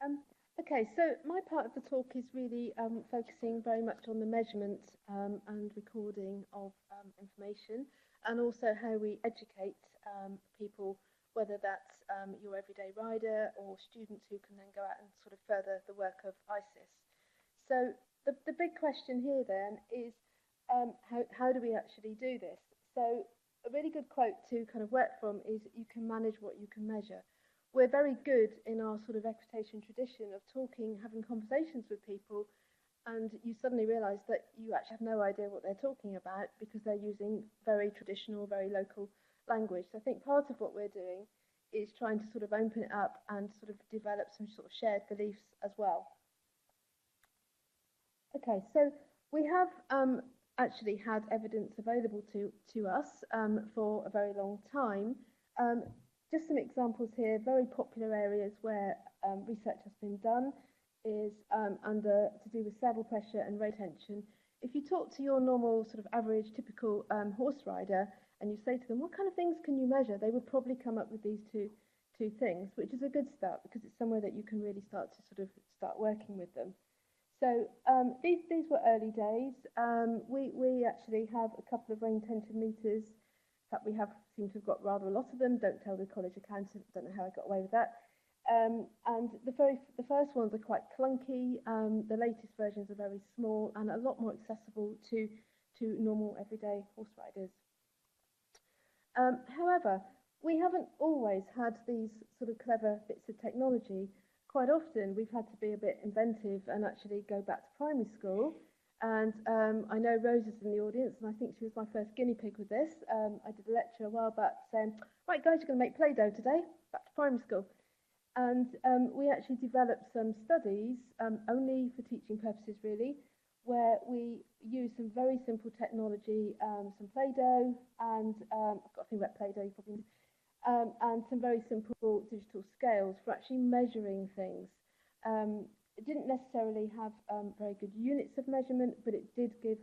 Okay, so my part of the talk is really focusing very much on the measurement and recording of information, and also how we educate people, whether that's your everyday rider or students who can then go out and sort of further the work of ISES. So the big question here then is how do we actually do this? So a really good quote to kind of work from is, you can manage what you can measure. We're very good in our sort of equitation tradition of talking, having conversations with people, and you suddenly realise that you actually have no idea what they're talking about because they're using very traditional, very local language. So I think part of what we're doing is trying to sort of open it up and sort of develop some sort of shared beliefs as well. Okay, so we have actually had evidence available to us for a very long time. Just some examples here. Very popular areas where research has been done is to do with saddle pressure and road tension. If you talk to your normal sort of average typical horse rider and you say to them, what kind of things can you measure? They would probably come up with these two things, which is a good start because it's somewhere that you can really start to sort of start working with them. So these were early days. We actually have a couple of rain tension meters. In fact, we seem to have got rather a lot of them. Don't tell the college accountant. Don't know how I got away with that. And the first ones are quite clunky. The latest versions are very small and a lot more accessible to normal everyday horse riders. However, we haven't always had these sort of clever bits of technology. Quite often we've had to be a bit inventive and actually go back to primary school. And I know Rose is in the audience, and I think she was my first guinea pig with this. I did a lecture a while back saying, right guys, you're going to make Play-Doh today, back to primary school. And we actually developed some studies, only for teaching purposes really, where we use some very simple technology, some Play-Doh, and I've got a thing about Play-Doh, you probably and some very simple digital scales for actually measuring things. It didn't necessarily have very good units of measurement, but it did give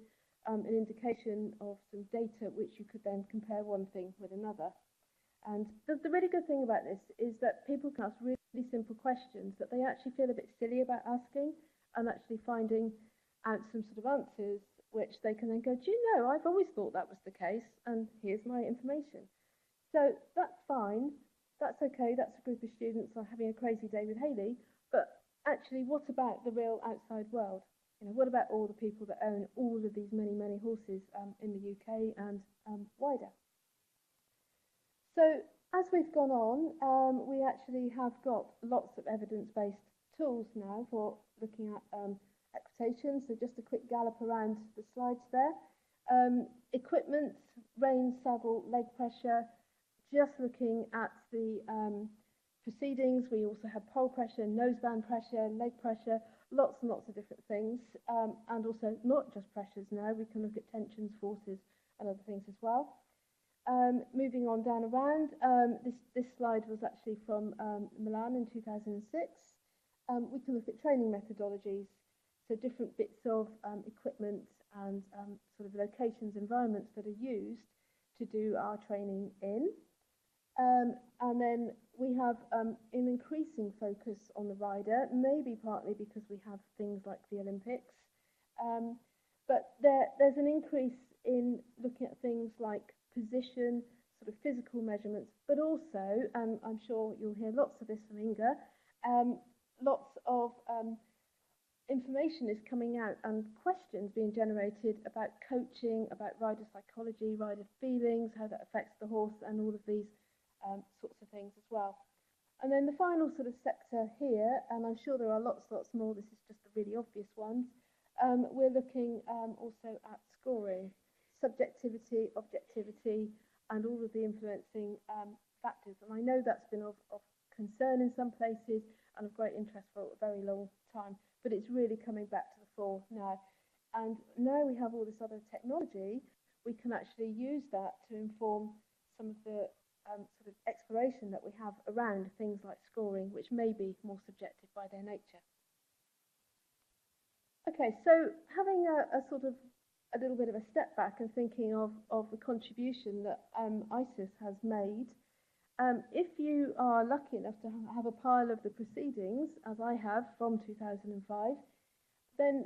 an indication of some data which you could then compare one thing with another. And the really good thing about this is that people can ask really simple questions that they actually feel a bit silly about asking, and actually finding out some sort of answers which they can then go, do you know, I've always thought that was the case, and here's my information. So that's fine, that's okay, that's a group of students are having a crazy day with Hayley, but actually what about the real outside world? You know, what about all the people that own all of these many horses in the UK and wider? So as we've gone on, we actually have got lots of evidence-based tools now for looking at equitation. So just a quick gallop around the slides there. Equipment, rein, saddle, leg pressure. Just looking at the proceedings, we also have pole pressure, noseband pressure, leg pressure, lots and lots of different things. And also not just pressures now, we can look at tensions, forces and other things as well. Moving on down around, this slide was actually from Milan in 2006. We can look at training methodologies, so different bits of equipment and sort of locations, environments that are used to do our training in. And then we have an increasing focus on the rider, maybe partly because we have things like the Olympics. But there's an increase in looking at things like position, sort of physical measurements, but also, and I'm sure you'll hear lots of this from Inga, lots of information is coming out and questions being generated about coaching, about rider psychology, rider feelings, how that affects the horse, and all of these sorts of things as well. And then the final sort of sector here, and I'm sure there are lots more, this is just the really obvious ones, we're looking also at scoring, subjectivity, objectivity, and all of the influencing factors. And I know that's been of concern in some places and of great interest for a very long time, but it's really coming back to the fore now. And now we have all this other technology, we can actually use that to inform some of the sort of exploration that we have around things like scoring, which may be more subjective by their nature. Okay, so having a sort of a little bit of a step back and thinking of the contribution that ISES has made, If you are lucky enough to have a pile of the proceedings, as I have from 2005, then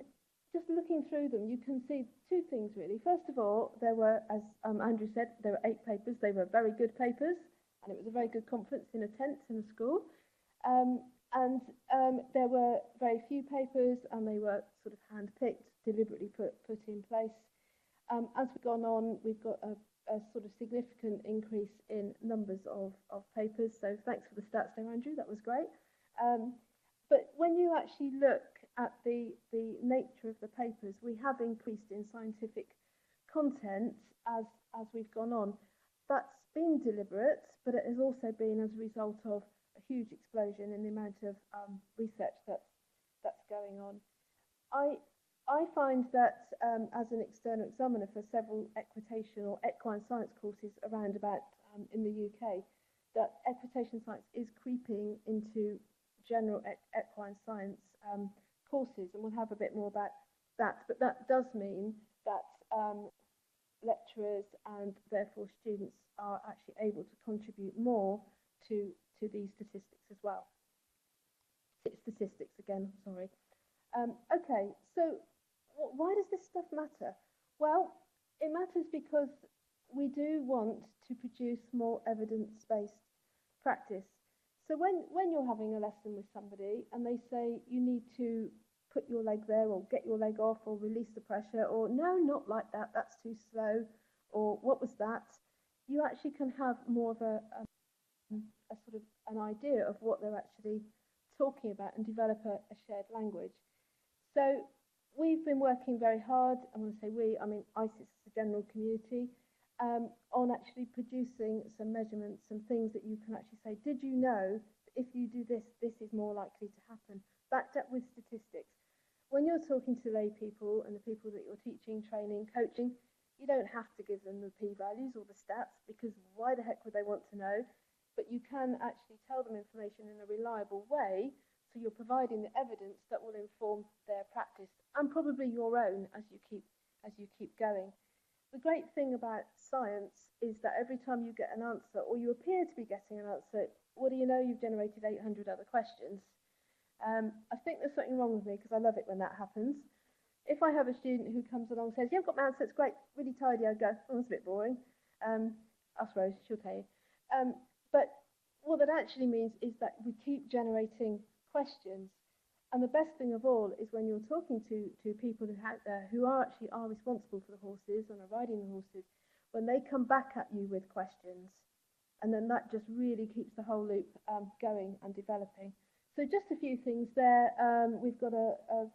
just looking through them, you can see two things really. First of all, there were, as Andrew said, there were 8 papers. They were very good papers, and it was a very good conference in a tent in a school. There were very few papers, and they were sort of hand-picked, deliberately put in place. As we've gone on, we've got a sort of significant increase in numbers of papers. So thanks for the stats there, Andrew. That was great. But when you actually look at the nature of the papers, we have increased in scientific content as we've gone on. That's been deliberate, but it has also been as a result of a huge explosion in the amount of research that's going on. I find that as an external examiner for several equitation or equine science courses around about in the UK, that equitation science is creeping into general equine science courses, and we'll have a bit more about that. But that does mean that lecturers and therefore students are actually able to contribute more to these statistics as well. Statistics again, sorry. Okay, so why does this stuff matter? Well, it matters because we do want to produce more evidence-based practice. So when you're having a lesson with somebody and they say you need to put your leg there or get your leg off or release the pressure or no, not like that, that's too slow, or what was that, you actually can have more of a sort of an idea of what they're actually talking about and develop a shared language. So we've been working very hard, and when I say we, I mean ISES as a general community, on actually producing some measurements, some things that you can actually say, did you know that if you do this, this is more likely to happen, backed up with statistics. When you're talking to lay people and the people that you're teaching, training, coaching, you don't have to give them the p-values or the stats, because why the heck would they want to know? But you can actually tell them information in a reliable way, so you're providing the evidence that will inform their practice and probably your own as you keep going. The great thing about science is that every time you get an answer, or you appear to be getting an answer, what do you know? You've generated 800 other questions. I think there's something wrong with me, because I love it when that happens. If I have a student who comes along and says, yeah, I've got my answer, it's great, really tidy, I go, oh, that's a bit boring. Ask Rose, she'll tell you. But what that actually means is that we keep generating questions. And the best thing of all is when you're talking to people who actually are responsible for the horses and are riding the horses, when they come back at you with questions, and then that just really keeps the whole loop going and developing. So just a few things there. We've got a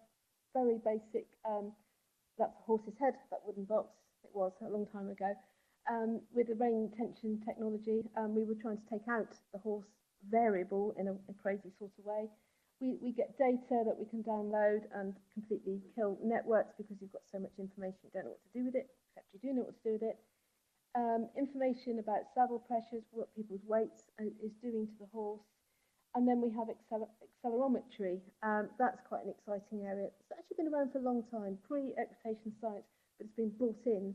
very basic, that's a horse's head, that wooden box, it was a long time ago. With the rein tension technology, we were trying to take out the horse variable in a crazy sort of way. We get data that we can download and completely kill networks, because you've got so much information you don't know what to do with it, except you do know what to do with it. Information about saddle pressures, what people's weights is doing to the horse. And then we have accelerometry. That's quite an exciting area. It's actually been around for a long time, pre-equitation science, but it's been brought in.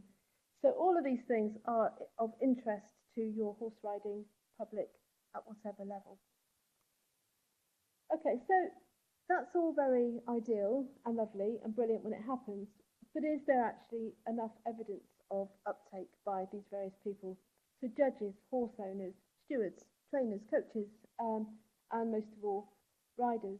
So all of these things are of interest to your horse riding public at whatever level. Okay, so that's all very ideal and lovely and brilliant when it happens, but is there actually enough evidence of uptake by these various people? So judges, horse owners, stewards, trainers, coaches, and most of all, riders.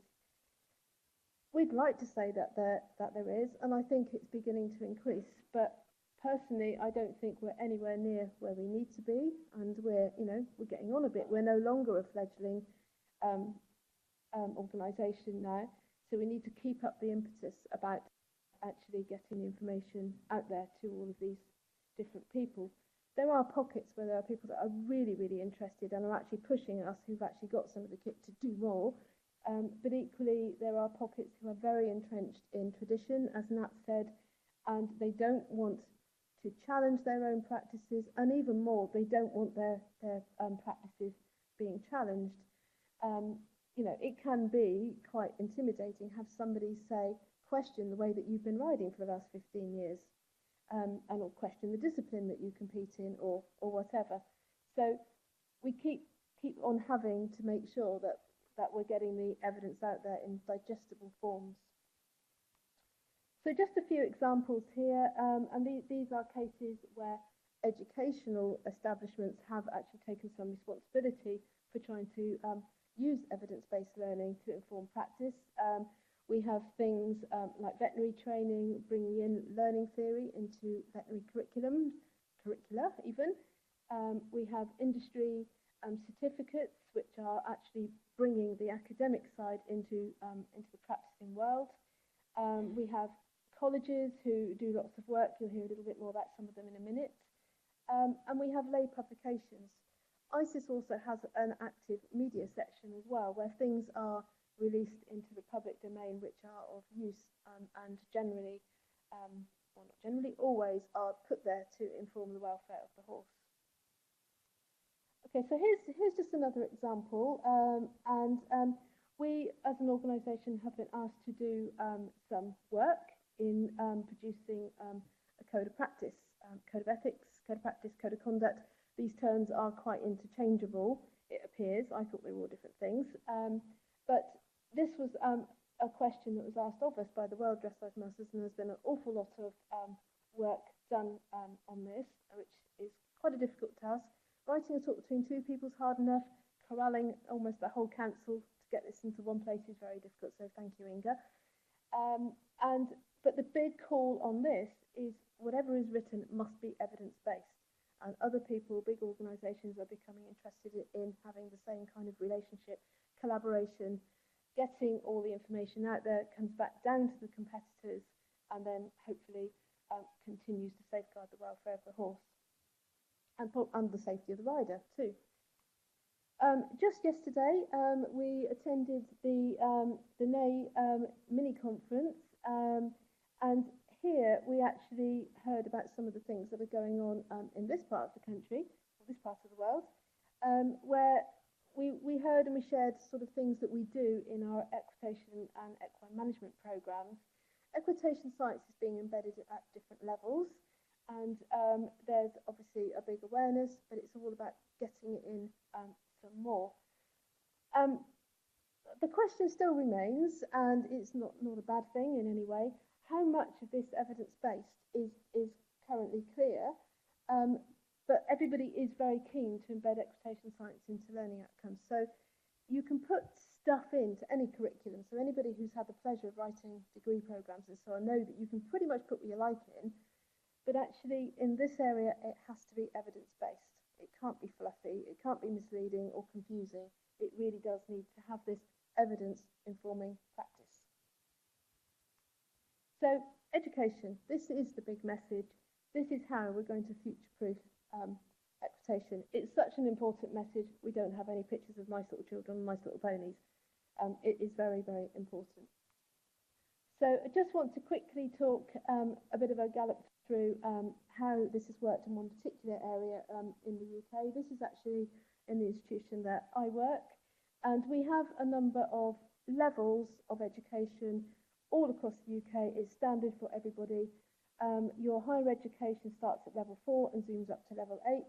We'd like to say that there is, and I think it's beginning to increase, but personally, I don't think we're anywhere near where we need to be, and we're getting on a bit. We're no longer a fledgling organisation now, so we need to keep up the impetus about actually getting the information out there to all of these different people. There are pockets where there are people that are really, really interested and are actually pushing us, who've actually got some of the kit to do more. But equally, there are pockets who are very entrenched in tradition, as Nat said, and they don't want to challenge their own practices, and even more, they don't want their practices being challenged. It can be quite intimidating, have somebody question the way that you've been riding for the last 15 years, or question the discipline that you compete in, or whatever. So we keep keep on having to make sure that we're getting the evidence out there in digestible forms. So just a few examples here, and these are cases where educational establishments have actually taken some responsibility for trying to use evidence-based learning to inform practice. We have things like veterinary training, bringing in learning theory into veterinary curricula even. We have industry certificates, which are actually bringing the academic side into the practicing world. We have colleges who do lots of work. You'll hear a little bit more about some of them in a minute. And we have lay publications. ISES also has an active media section as well, where things are released into the public domain, which are of use and generally, well, not generally, always are put there to inform the welfare of the horse. Okay, so here's just another example, we as an organisation have been asked to do some work in producing a code of practice, code of ethics, code of practice, code of conduct. These terms are quite interchangeable, it appears. I thought they were all different things. But this was a question that was asked of us by the World Dressage Masters, and there's been an awful lot of work done on this, which is quite a difficult task. Writing a talk between two people is hard enough. Corralling almost the whole council to get this into one place is very difficult, so thank you, Inga. But the big call on this is whatever is written must be evidence-based. And other people, big organisations, are becoming interested in having the same kind of relationship, collaboration, getting all the information out there, comes back down to the competitors, and then hopefully continues to safeguard the welfare of the horse and the safety of the rider too. Just yesterday, we attended the NEI mini conference, and here we actually heard about some of the things that are going on in this part of the country, or this part of the world, where we heard and we shared sort of things that we do in our equitation and equine management programs. Equitation science is being embedded at different levels, and there's obviously a big awareness, but it's all about getting it in some more. The question still remains, and it's not a bad thing in any way, how much of this evidence-based is currently clear, but everybody is very keen to embed equitation science into learning outcomes. So you can put stuff into any curriculum, so anybody who's had the pleasure of writing degree programs and so on know that you can pretty much put what you like in, but actually in this area it has to be evidence-based. It can't be fluffy, it can't be misleading or confusing. It really does need to have this evidence informing practice. So education, this is the big message. This is how we're going to future-proof equitation. It's such an important message. We don't have any pictures of nice little children and nice little ponies. It is very, very important. So I just want to quickly talk a bit of a gallop through how this has worked in one particular area in the UK. This is actually in the institution that I work, and we have a number of levels of education all across the UK. It's standard for everybody. Your higher education starts at level 4 and zooms up to level 8.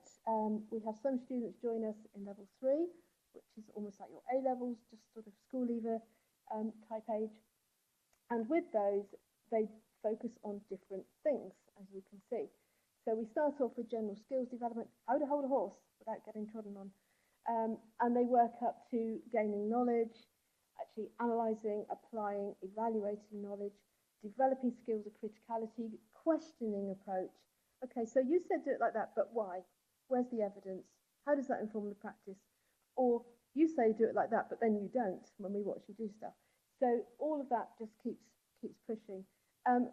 We have some students join us in level 3, which is almost like your A levels, just sort of school leaver type age. And with those, they focus on different things, as you can see. So we start off with general skills development, how to hold a horse without getting trodden on. And they work up to gaining knowledge, actually analysing, applying, evaluating knowledge, developing skills of criticality, questioning approach. Okay, so you said do it like that, but why? Where's the evidence? How does that inform the practice? Or you say do it like that, but then you don't when we watch you do stuff. So all of that just keeps pushing.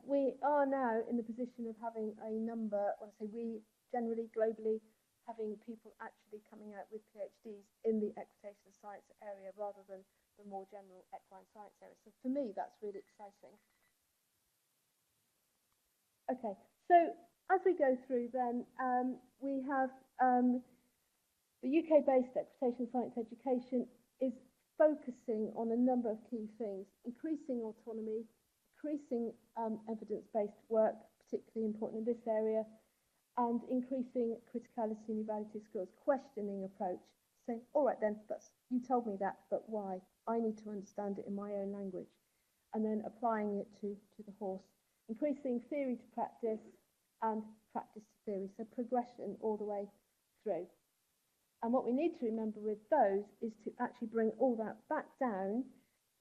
We are now in the position of having a number, when I say we, generally, globally, having people actually coming out with PhDs in the equitation science area rather than the more general equine science area. So for me, that's really exciting. Okay, so as we go through then, we have the UK-based equitation science education is focusing on a number of key things: increasing autonomy, increasing evidence-based work, particularly important in this area, and increasing criticality and evaluative skills, questioning approach. saying, all right then, you told me that, but why? I need to understand it in my own language. And then applying it to the horse, increasing theory to practice and practice to theory, so progression all the way through. And what we need to remember with those is to actually bring all that back down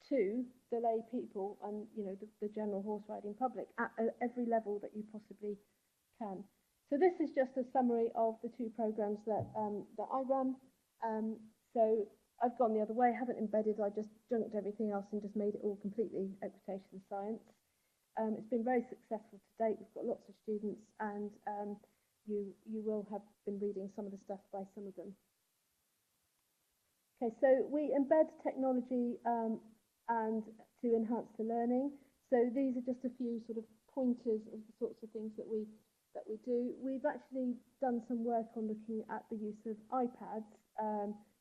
to the lay people and, you know, the general horse riding public at every level that you possibly can. So this is just a summary of the two programs that I run. So I've gone the other way, haven't embedded, I just junked everything else and just made it all completely equitation science. It's been very successful to date. We've got lots of students, and you will have been reading some of the stuff by some of them. Okay, so we embed technology and to enhance the learning. So these are just a few sort of pointers of the sorts of things that we do. We've actually done some work on looking at the use of iPads,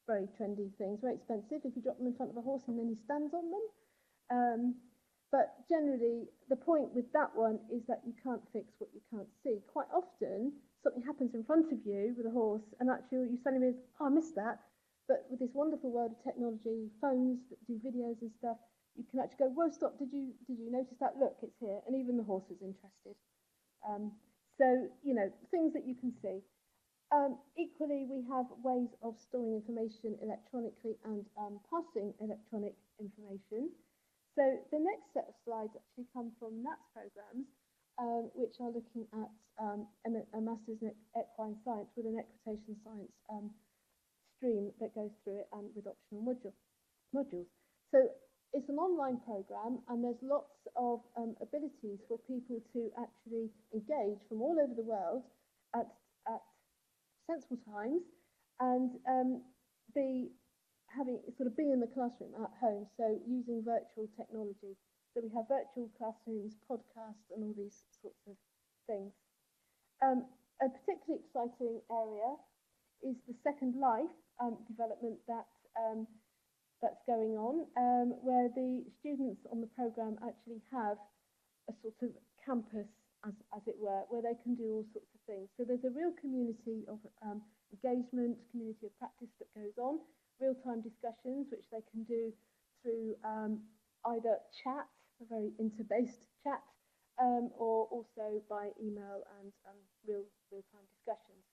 very trendy things, very expensive if you drop them in front of a horse and then he stands on them. But generally, the point with that one is that you can't fix what you can't see. Quite often, something happens in front of you with a horse, and actually you suddenly realize, oh, I missed that. But with this wonderful world of technology, phones that do videos and stuff, you can actually go, whoa, stop, did you notice that? Look, it's here. And even the horse is interested. So, you know, things that you can see. Equally, we have ways of storing information electronically and passing electronic information. So the next set of slides actually come from Nat's programs, which are looking at a master's in equine science with an equitation science stream that goes through it and with optional modules. So it's an online program, and there's lots of abilities for people to actually engage from all over the world at sensible times and be in the classroom at home, so using virtual technology. So we have virtual classrooms, podcasts, and all these sorts of things. A particularly exciting area is the Second Life development that's going on, where the students on the program actually have a sort of campus, as it were, where they can do all sorts of things. So there's a real community of engagement, community of practice that goes on, real-time discussions, which they can do through either chat, a very inter-based chat, or also by email and real-time discussions.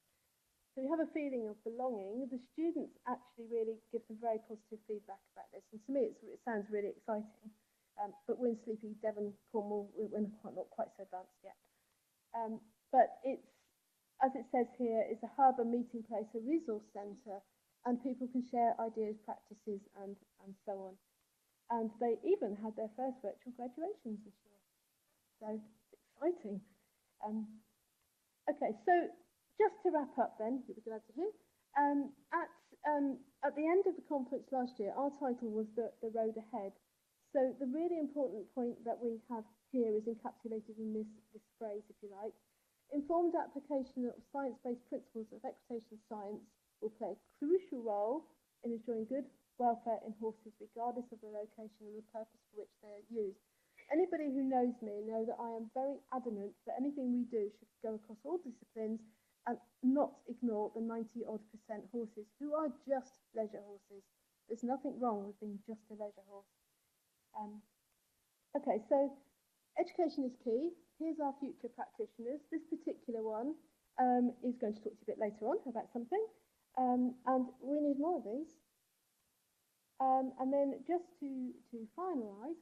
So you have a feeling of belonging. The students actually really give some very positive feedback about this, and to me it sounds really exciting. But we're in sleepy Devon, Cornwall, we're not quite so advanced yet. But it's, as it says here, it's a hub, a meeting place, a resource centre, and people can share ideas, practices, and so on. And they even had their first virtual graduations this year. So it's exciting. Okay, so just to wrap up then, you'll be glad to hear, at the end of the conference last year, our title was the road ahead. So the really important point that we have here is encapsulated in this phrase, if you like. Informed application of science-based principles of equitation science will play a crucial role in ensuring good welfare in horses, regardless of the location and the purpose for which they are used. Anybody who knows me know that I am very adamant that anything we do should go across all disciplines and not ignore the 90-odd% horses who are just leisure horses. There's nothing wrong with being just a leisure horse. Okay, so education is key. Here's our future practitioners. This particular one is going to talk to you a bit later on about something. And we need more of these. And then just to finally,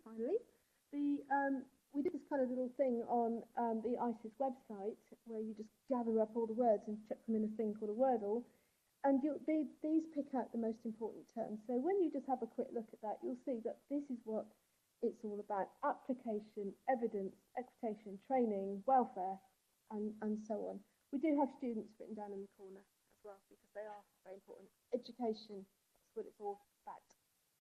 we did this kind of little thing on the ISES website where you just gather up all the words and chuck them in a thing called a Wordle. And these pick out the most important terms. So when you just have a quick look at that, you'll see that this is what it's all about: application, evidence, equitation, training, welfare, and so on. We do have students written down in the corner as well, because they are very important. Education, that's what it's all about.